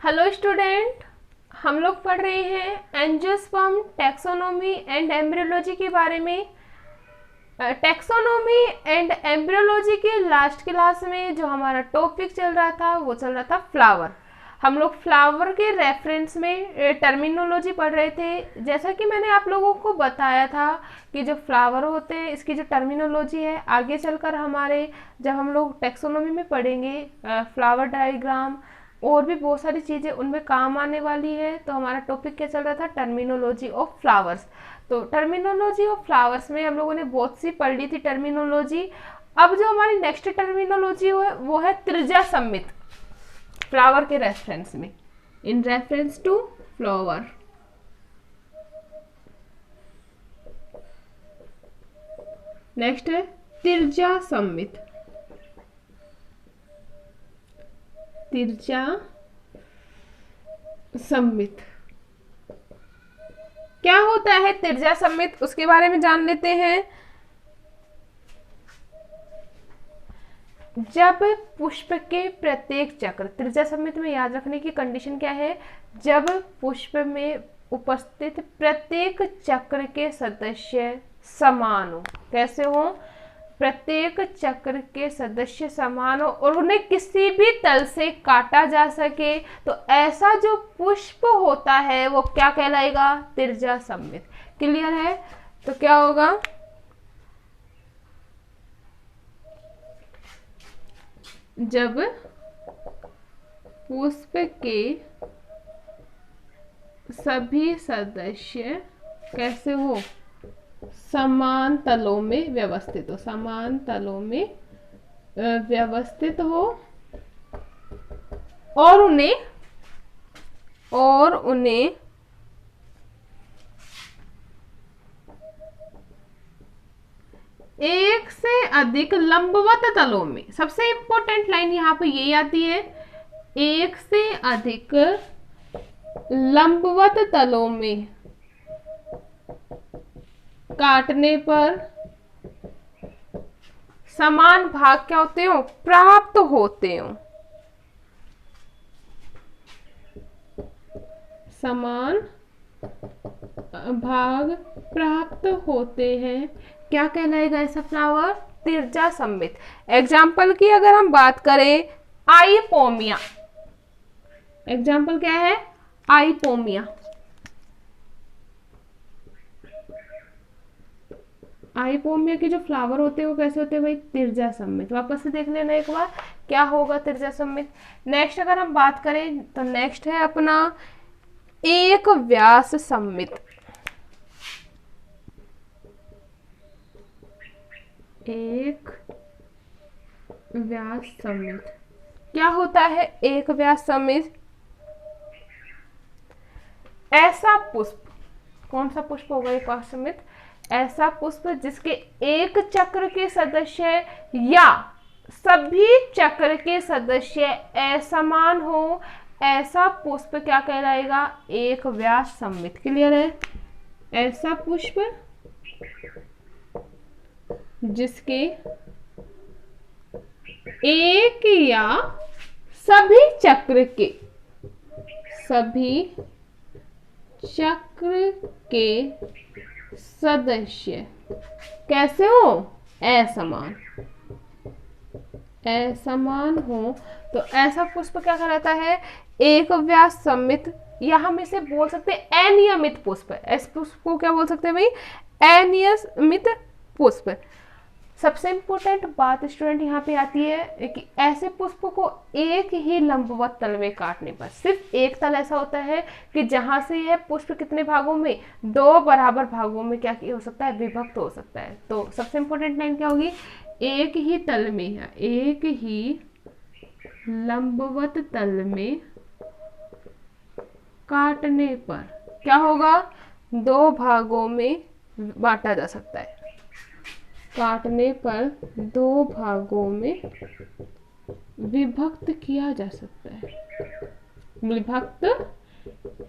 Hello student, हम लोग पढ़ रहे हैं एंजियोस्पर्म, टैक्सोनॉमी एंड एम्ब्रियोलॉजी के बारे में। टैक्सोनॉमी एंड एम्ब्रियोलॉजी के लास्ट क्लास में जो हमारा टॉपिक चल रहा था वो चल रहा था फ्लावर। हम लोग फ्लावर के रेफरेंस में टर्मिनोलॉजी पढ़ रहे थे। जैसा कि मैंने आप लोगों को बताया था कि जो फ्लावर होते हैं इसकी जो टर्मिनोलॉजी है आगे चलकर हमारे जब हम लोग टैक्सोनॉमी में पढ़ेंगे फ्लावर डायग्राम और भी बहुत सारी चीज़ें उनमें काम आने वाली है। तो हमारा टॉपिक क्या चल रहा था, टर्मिनोलॉजी ऑफ फ्लावर्स। तो टर्मिनोलॉजी ऑफ फ्लावर्स में हम लोगों ने बहुत सी पढ़ ली थी टर्मिनोलॉजी। अब जो हमारी नेक्स्ट टर्मिनोलॉजी वो है त्रिज्या सम्मित फ्लावर के रेफरेंस में, in reference to flower. Next है त्रिज्या सम्मित। त्रिज्या सम्मित क्या होता है? त्रिज्या सम्मित उसके बारे में जान लेते हैं। जब पुष्प के प्रत्येक चक्र, त्रिज्या सम्मित में याद रखने की कंडीशन क्या है, जब पुष्प में उपस्थित प्रत्येक चक्र के सदस्य समान हो। कैसे हो? प्रत्येक चक्र के सदस्य समान हो और उन्हें किसी भी तल से काटा जा सके, तो ऐसा जो पुष्प होता है वो क्या कहलाएगा? त्रिज्या सम्मित। क्लियर है? तो क्या होगा? जब पुष्प के सभी सदस्य कैसे हो? समान तलों में व्यवस्थित हो, समान तलों में व्यवस्थित हो और उन्हें एक से अधिक लंबवत तलों में, सबसे इंपॉर्टेंट लाइन यहां पे यही आती है, एक से अधिक लंबवत तलों में काटने पर समान भाग क्या होते हो? प्राप्त होते हो। समान भाग प्राप्त होते हैं। क्या कहलाएगा ऐसा फ्लावर? त्रिज्या सम्मित। एग्जाम्पल की अगर हम बात करें, आइपोमिया। एग्जाम्पल क्या है? आइपोमिया। आइपोमिया के जो फ्लावर होते हैं वो कैसे होते हैं भाई? त्रिज्या सम्मित। वापस से देख लेना एक बार क्या होगा त्रिज्या सम्मित। नेक्स्ट अगर हम बात करें तो नेक्स्ट है अपना एक व्यास सम्मित। एक व्यास सम्मित क्या होता है? एक व्यास सम्मित ऐसा पुष्प, कौन सा पुष्प होगा एक व्यास सम्मित? ऐसा पुष्प जिसके एक चक्र के सदस्य या सभी चक्र के सदस्य असमान हो, ऐसा पुष्प क्या कहलाएगा? एक व्यास सम्मित। क्लियर है? ऐसा पुष्प जिसके एक या सभी चक्र के सदस्य कैसे हो? असमान हो, तो ऐसा पुष्प क्या कहलाता है? एक व्यास सम्मित, या हम इसे बोल सकते हैं अनियमित पुष्प। इस पुष्प को क्या बोल सकते हैं भाई? अनियमित पुष्प। सबसे इंपॉर्टेंट बात स्टूडेंट यहाँ पे आती है कि ऐसे पुष्प को एक ही लंबवत तल में काटने पर, सिर्फ एक तल ऐसा होता है कि जहां से यह पुष्प कितने भागों में, दो बराबर भागों में क्या हो सकता है? विभक्त हो सकता है। तो सबसे इंपॉर्टेंट लाइन क्या होगी? एक ही तल में, एक ही लंबवत तल में काटने पर क्या होगा? दो भागों में बांटा जा सकता है। काटने पर दो भागों में विभक्त किया जा सकता है। विभक्त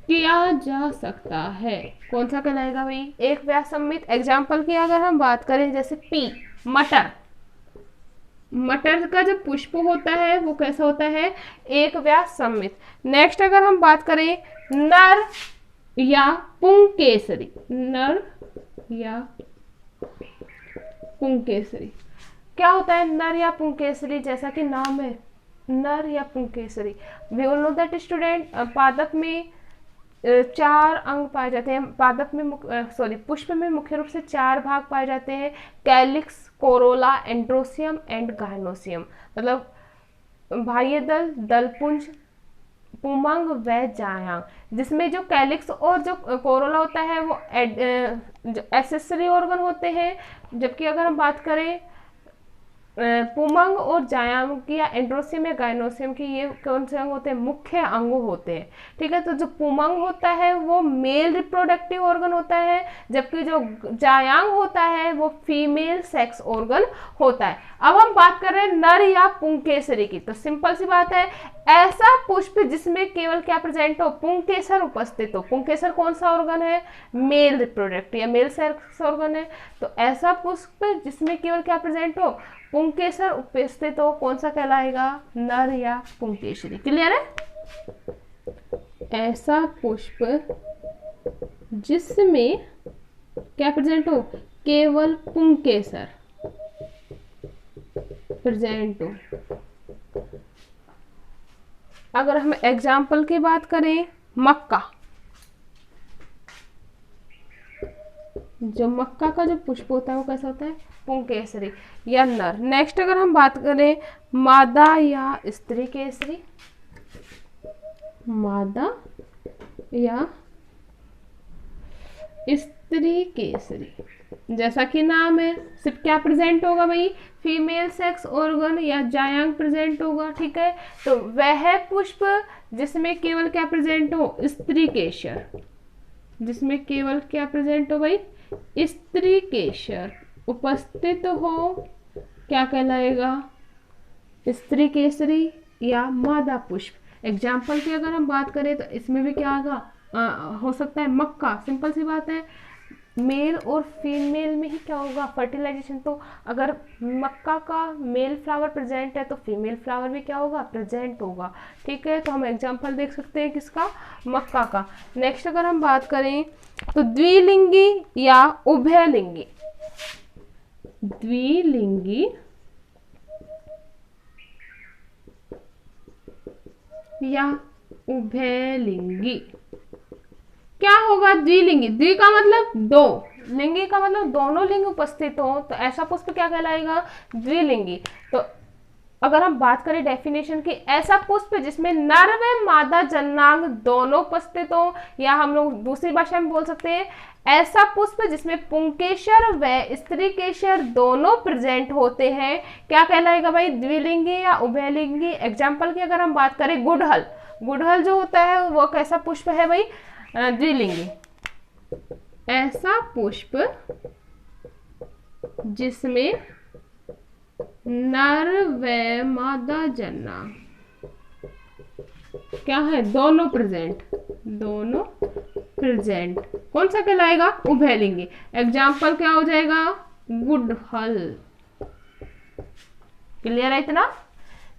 किया जा सकता है। कौन सा कहलाएगा भाई? एक व्यास सम्मित। एग्जाम्पल की अगर हम बात करें, जैसे पी, मटर। मटर का जो पुष्प होता है वो कैसा होता है, एक व्या सममित। नेक्स्ट अगर हम बात करें नर या पुंकेसरी, नर या पुंकेसरी, क्या होता है नर या पुंकेसरी, जैसा कि नाम है नर या पुंकेसरी। We all know that student, पादप में चार अंग पाए जाते हैं, पादप में पुष्प में मुख्य रूप से चार भाग पाए जाते हैं, calyx, Corolla, androecium and gynoecium. मतलब बाह्य दल, दलपुंज, पुमंग व जायांग, जिसमें जो कैलिक्स और जो कोरोला होता है वो एसेसरी ऑर्गन होते हैं, जबकि अगर हम बात करें पुमंग और जायांग की या एंड्रोसियम या गायनोसियम की, ये कौन से अंग होते हैं, मुख्य अंग होते हैं। ठीक है, तो जो पुमंग होता है वो मेल रिप्रोडक्टिव ऑर्गन होता है, जबकि जो जायांग होता है वो फीमेल सेक्स ऑर्गन होता है। अब हम बात कर रहे हैं नर या पुंकेसरी की, तो सिंपल सी बात है, ऐसा पुष्प जिसमें केवल क्या प्रेजेंट हो, पुंकेसर उपस्थित हो। पुंकेसर कौन सा ऑर्गन है, मेल रिप्रोडक्टिव या मेल सेक्स ऑर्गन है। तो ऐसा पुष्प जिसमें केवल क्या प्रेजेंट हो, पुंकेसर उपस्थित हो, कौन सा कहलाएगा, नर या पुंकेसरी। क्लियर है? ऐसा पुष्प जिसमें क्या प्रेजेंट हो, केवल पुंकेसर प्रेजेंट हो। अगर हम एग्जाम्पल की बात करें, मक्का, जो मक्का का जो पुष्प होता है वो कैसा होता है, पुंकेसरी या नर। नेक्स्ट अगर हम बात करें मादा या स्त्री केसरी, मादा या स्त्री केसरी, जैसा कि नाम है, सिर्फ क्या प्रेजेंट होगा भाई, फीमेल सेक्स ऑर्गन या जायांग प्रेजेंट होगा। ठीक है, तो वह पुष्प जिसमें केवल क्या प्रेजेंट हो, स्त्री केसर, जिसमें केवल क्या प्रेजेंट हो भाई, स्त्री केसर उपस्थित हो, क्या कहलाएगा, स्त्री केसरी या मादा पुष्प। एग्जाम्पल की अगर हम बात करें तो इसमें भी क्या होगा, हो सकता है मक्का, सिंपल सी बात है, मेल और फीमेल में ही क्या होगा, फर्टिलाइजेशन। तो अगर मक्का का मेल फ्लावर प्रेजेंट है तो फीमेल फ्लावर भी क्या होगा, प्रेजेंट होगा। ठीक है, तो हम एग्जांपल देख सकते हैं किसका, मक्का का। नेक्स्ट अगर हम बात करें तो द्विलिंगी या उभयलिंगी, द्विलिंगी या उभयलिंगी, क्या होगा, द्विलिंगी, द्वि का मतलब दो, लिंगी का मतलब दोनों लिंग उपस्थित हो, तो ऐसा पुष्प क्या कहलाएगा, द्विलिंगी। तो अगर हम बात करें डेफिनेशन की, ऐसा पुष्प जिसमें नर व मादा जन्नांग दोनों उपस्थित हो, या हम लोग दूसरी भाषा में बोल सकते हैं, ऐसा पुष्प जिसमें पुंकेसर व स्त्री केसर दोनों प्रेजेंट होते हैं, क्या कहलाएगा भाई, द्विलिंगी या उभयलिंगी। एग्जाम्पल की अगर हम बात करें गुड़हल, गुड़हल जो होता है वो कैसा पुष्प है भाई, द्विलिंगी। ऐसा पुष्प जिसमें नर व मादा जन्नांग क्या है, दोनों प्रेजेंट, दोनों प्रेजेंट, कौन सा कहलाएगा, उभयलिंगी। एग्जाम्पल क्या हो जाएगा, गुड़हल। क्लियर है इतना?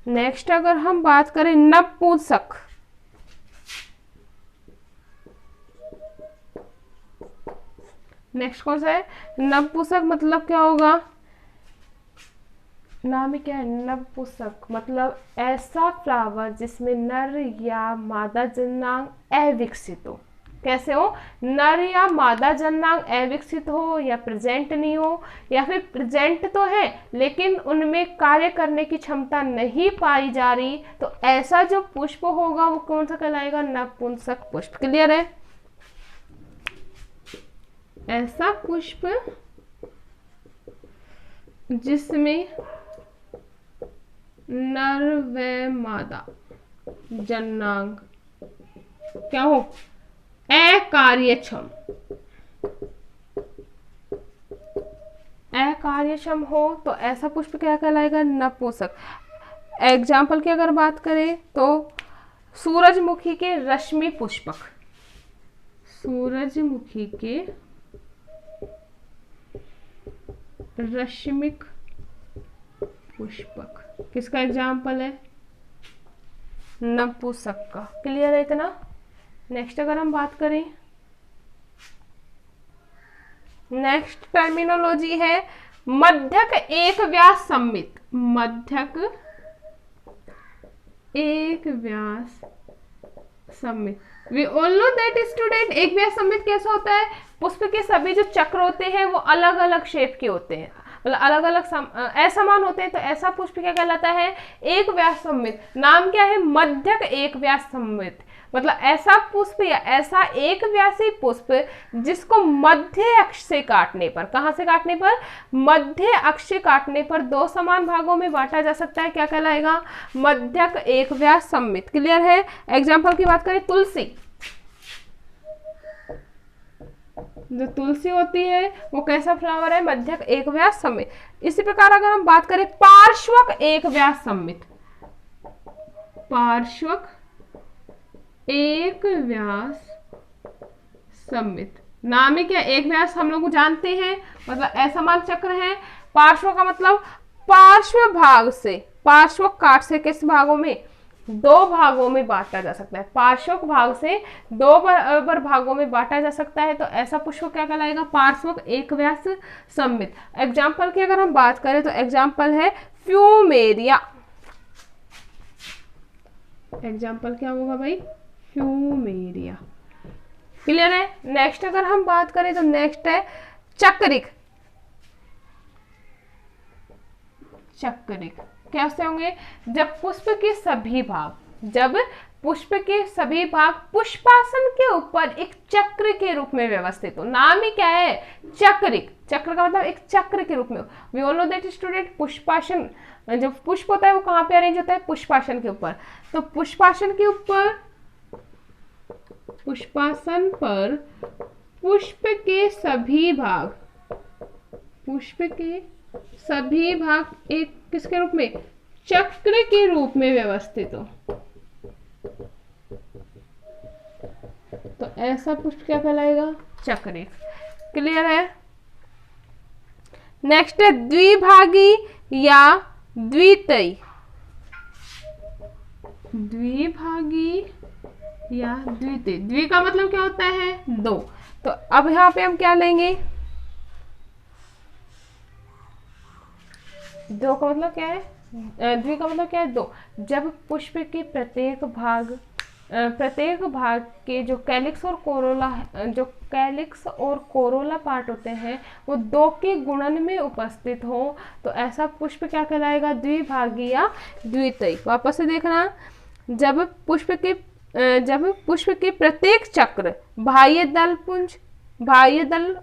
नेक्स्ट अगर हम बात करें नपुंसक, नेक्स्ट कौन सा है, नपुंसक, मतलब क्या होगा, नाम ही क्या है, नपुंसक, मतलब ऐसा फ्लावर जिसमें नर या मादा जन्नांग अविकसित हो। कैसे हो, नर या मादा जन्नांग अविकसित हो, या प्रेजेंट नहीं हो, या फिर प्रेजेंट तो है लेकिन उनमें कार्य करने की क्षमता नहीं पाई जा रही, तो ऐसा जो पुष्प होगा वो कौन सा कहलाएगा, नपुंसक पुष्प। क्लियर है? ऐसा पुष्प जिसमें नर व मादा जन्नांग क्या हो, अकार्यक्षम, अकार्यक्षम हो, तो ऐसा पुष्प क्या कहलाएगा, नपुंसक। एग्जाम्पल की अगर बात करें तो सूरजमुखी के रश्मि पुष्पक, सूरजमुखी के रश्मिक पुष्पक। किसका एग्जाम्पल है? नपुंसक का। क्लियर है इतना? नेक्स्ट अगर हम बात करें, नेक्स्ट टर्मिनोलॉजी है मध्यक एक व्यास सममित। मध्यक एक व्यास सममित। We all know that student, एक व्यास सममित कैसा होता है? पुष्प के सभी जो चक्र होते हैं वो अलग अलग शेप के होते हैं, मतलब अलग अलग असमान होते हैं, तो ऐसा पुष्प क्या कहलाता है? एक व्यास सममित। नाम क्या है? मध्यक एक व्यास सममित। मतलब ऐसा पुष्प या ऐसा एक व्यासी पुष्प जिसको मध्य अक्ष से काटने पर, कहां से काटने पर? मध्य अक्ष से काटने पर दो समान भागों में बांटा जा सकता है, क्या कहलाएगा? मध्यक एक व्यास सममित। क्लियर है? एग्जाम्पल की बात करें, तुलसी। जो तुलसी होती है वो कैसा फ्लावर है? मध्यक एक व्यास सममित। इसी प्रकार अगर हम बात करें पार्श्वक एक व्यास सममित, पार्श्वक एक व्यास सममित। नाम है क्या? एक व्यास हम लोग जानते हैं, मतलब असमान चक्र है। पार्श्व का मतलब पार्श्व भाग से, पार्श्व काट से किस भागों में? दो भागों में बांटा जा सकता है। पार्श्व भाग से दो बराबर भागों में बांटा जा सकता है, तो ऐसा पुष्प क्या कहलाएगा? पार्श्व एक व्यास सममित। एग्जाम्पल की अगर हम बात करें तो एग्जाम्पल है फ्यूमेरिया। एग्जाम्पल क्या होगा भाई? फ्यूमेरिया। क्लियर है? नेक्स्ट अगर हम बात करें तो नेक्स्ट है चक्रिक। चक्रिक कैसे होंगे? जब पुष्प के सभी भाग, जब पुष्प के सभी भाग पुष्पासन के ऊपर एक चक्र के रूप में व्यवस्थित हो। नाम ही क्या है? चक्रिक। चक्र का मतलब एक चक्र के रूप में हो। We all know that student, पुष्पासन, जब पुष्प होता है वो कहाँ पे अरेंज होता है? पुष्पासन के ऊपर। तो पुष्पासन के ऊपर, पुष्पासन पर पुष्प के सभी भाग, पुष्प के सभी भाग एक किसके रूप में? चक्र के रूप में व्यवस्थित हो, तो ऐसा पुष्प क्या कहलाएगा? चक्रिक। क्लियर है? नेक्स्ट है द्विभागी या द्वितयी। द्विभागी या द्वितयी। द्वि का मतलब क्या होता है? दो। तो अब यहाँ पे हम क्या लेंगे? दो का मतलब क्या है? द्वि का मतलब क्या है? दो। जब पुष्प के प्रत्येक भाग के जो कैलिक्स और कोरोला, जो कैलिक्स और कोरोला पार्ट होते हैं वो दो के गुणन में उपस्थित हो, तो ऐसा पुष्प क्या कहलाएगा? द्विभागी या द्वितयी। वापस से देखना, जब पुष्प के प्रत्येक चक्र बाह्य दल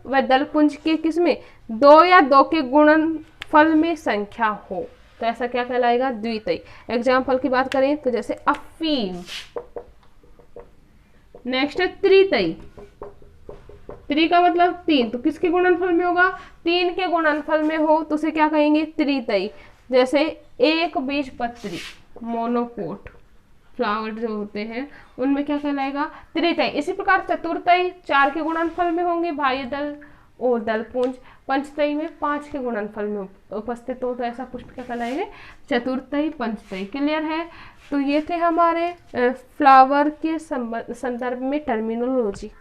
व दल पुंज के किसमें? दो या दो के गुणनफल में संख्या हो, तो ऐसा क्या कहलाएगा? द्वितयी। एग्जाम्पल की बात करें तो जैसे अफीम। नेक्स्ट है त्रितयी। त्रि का मतलब तीन, तो किसके गुणनफल में होगा? तीन के गुणनफल में हो तो उसे क्या कहेंगे? त्रितयी। जैसे एक बीजपत्री, मोनोकोट फ्लावर जो होते हैं उनमें क्या कहलाएगा? त्रितयी। इसी प्रकार चतुर्थयी चार के गुणनफल में होंगे, बाह्य दल और दलपुंज। पंचतयी में पांच के गुणनफल में उपस्थित हो, तो ऐसा पुष्प क्या कहलाएंगे? चतुर्थयी, पंचतयी। क्लियर है? तो ये थे हमारे फ्लावर के संदर्भ में टर्मिनोलॉजी।